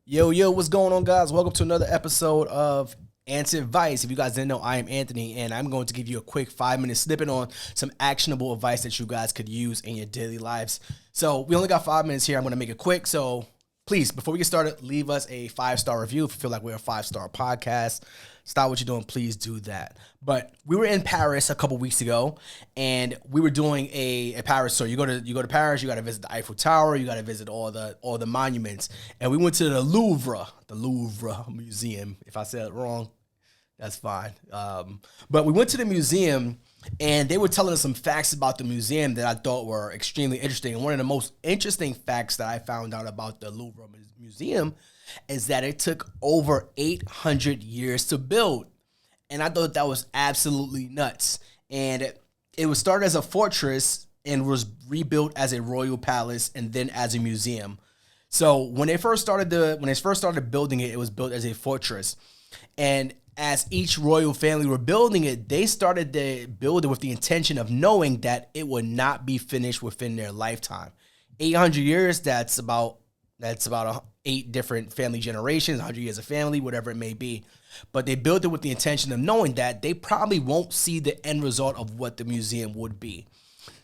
Yo, what's going on, guys? Welcome to another episode of Answer Advice. If you guys didn't know, I am Anthony, and I'm going to give you a quick 5-minute snippet on some actionable advice that you guys could use in your daily lives. So we only got 5 minutes here. I'm going to make it quick. So please, before we get started, leave us a 5-star review if you feel like we're a 5-star podcast. Stop what you're doing. Please do that. But we were in Paris a couple weeks ago, and we were doing a Paris tour. You go to Paris, you got to visit the Eiffel Tower, you got to visit all the monuments, and we went to the Louvre Museum. If I said it wrong, that's fine. But we went to the museum, and they were telling us some facts about the museum that I thought were extremely interesting. And one of the most interesting facts that I found out about the Louvre Museum is that it took over 800 years to build. And I thought that was absolutely nuts. And it was started as a fortress and was rebuilt as a royal palace and then as a museum. So when they first started building it, it was built as a fortress. And as each royal family were building it, they started to build it with the intention of knowing that it would not be finished within their lifetime. 800 years, that's about 8 different family generations, 100 years of family, whatever it may be. But they built it with the intention of knowing that they probably won't see the end result of what the museum would be.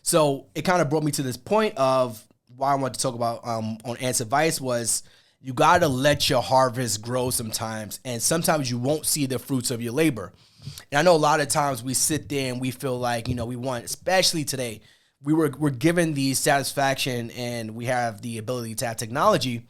So it kind of brought me to this point of why I wanted to talk about on Ants Advice was you got to let your harvest grow sometimes. And sometimes you won't see the fruits of your labor. And I know a lot of times we sit there and we feel like, we want, especially today, we're given the satisfaction and we have the ability to have technology,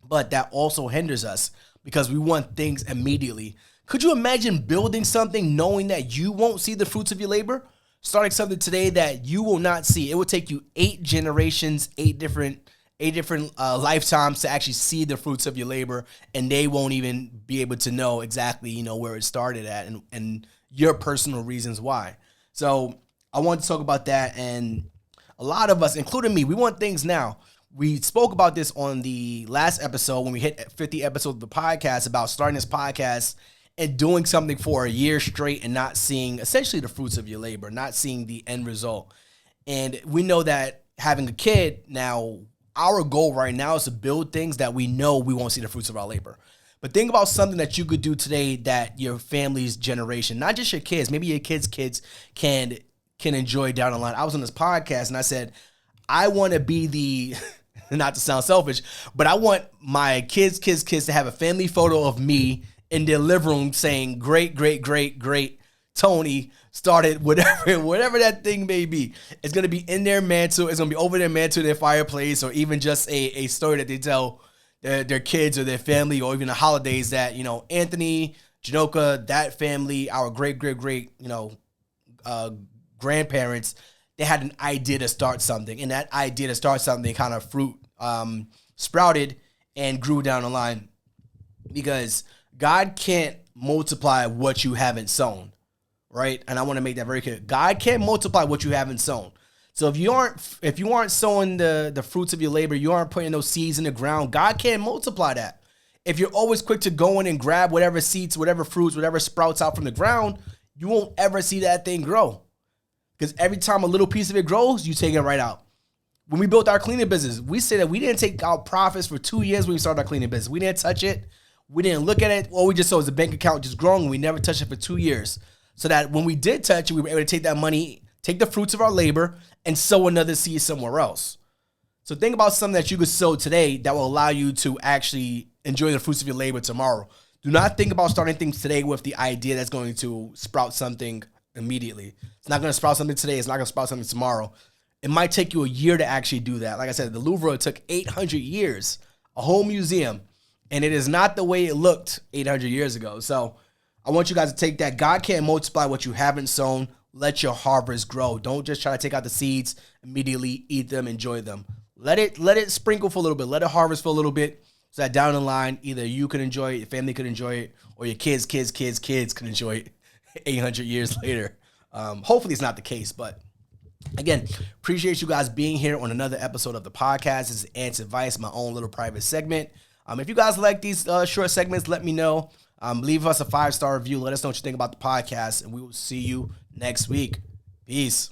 but that also hinders us because we want things immediately. Could you imagine building something knowing that you won't see the fruits of your labor? Starting something today that you will not see. It will take you 8 generations, 8 different lifetimes to actually see the fruits of your labor, and they won't even be able to know exactly, where it started at and your personal reasons why. So I want to talk about that, and a lot of us, including me, we want things now. We spoke about this on the last episode when we hit 50 episodes of the podcast about starting this podcast and doing something for a year straight and not seeing essentially the fruits of your labor, not seeing the end result. And we know that having a kid now, our goal right now is to build things that we know we won't see the fruits of our labor. But think about something that you could do today that your family's generation, not just your kids, maybe your kids' can enjoy down the line. I was on this podcast and I said, I want to be the, not to sound selfish, but I want my kids to have a family photo of me in their living room saying, great Tony started whatever that thing may be. It's going to be in their mantle. It's going to be over their mantle, their fireplace, or even just a story that they tell their kids or their family, or even the holidays that, Anthony, Janoka, that family, our great, grandparents, they had an idea to start something, and that idea to start something kind of fruit sprouted and grew down the line, because God can't multiply what you haven't sown, right? And I want to make that very clear. God can't multiply what you haven't sown. So if you aren't sowing the fruits of your labor, you aren't putting those seeds in the ground, God can't multiply that. If you're always quick to go in and grab whatever seeds, whatever fruits, whatever sprouts out from the ground, you won't ever see that thing grow. Because every time a little piece of it grows, you take it right out. When we built our cleaning business, we say that we didn't take out profits for 2 years when we started our cleaning business. We didn't touch it. We didn't look at it. All we just saw was the bank account just growing, and we never touched it for 2 years. So that when we did touch it, we were able to take that money, take the fruits of our labor, and sow another seed somewhere else. So think about something that you could sow today that will allow you to actually enjoy the fruits of your labor tomorrow. Do not think about starting things today with the idea that's going to sprout something immediately. It's not going to sprout something today. It's not going to sprout something tomorrow. It might take you a year to actually do that. Like I said, the Louvre took 800 years, a whole museum, and it is not the way it looked 800 years ago. So I want you guys to take that. God can't multiply what you haven't sown. Let your harvest grow. Don't just try to take out the seeds, immediately eat them, enjoy them. Let it sprinkle for a little bit. Let it harvest for a little bit, so that down the line, either you can enjoy it, your family could enjoy it, or your kids can enjoy it 800 years later. Hopefully it's not the case, but again, appreciate you guys being here on another episode of the podcast. This is Ants Advice, my own little private segment. If you guys like these short segments, let me know. Leave us a 5-star review. Let us know what you think about the podcast, and we will see you next week. Peace.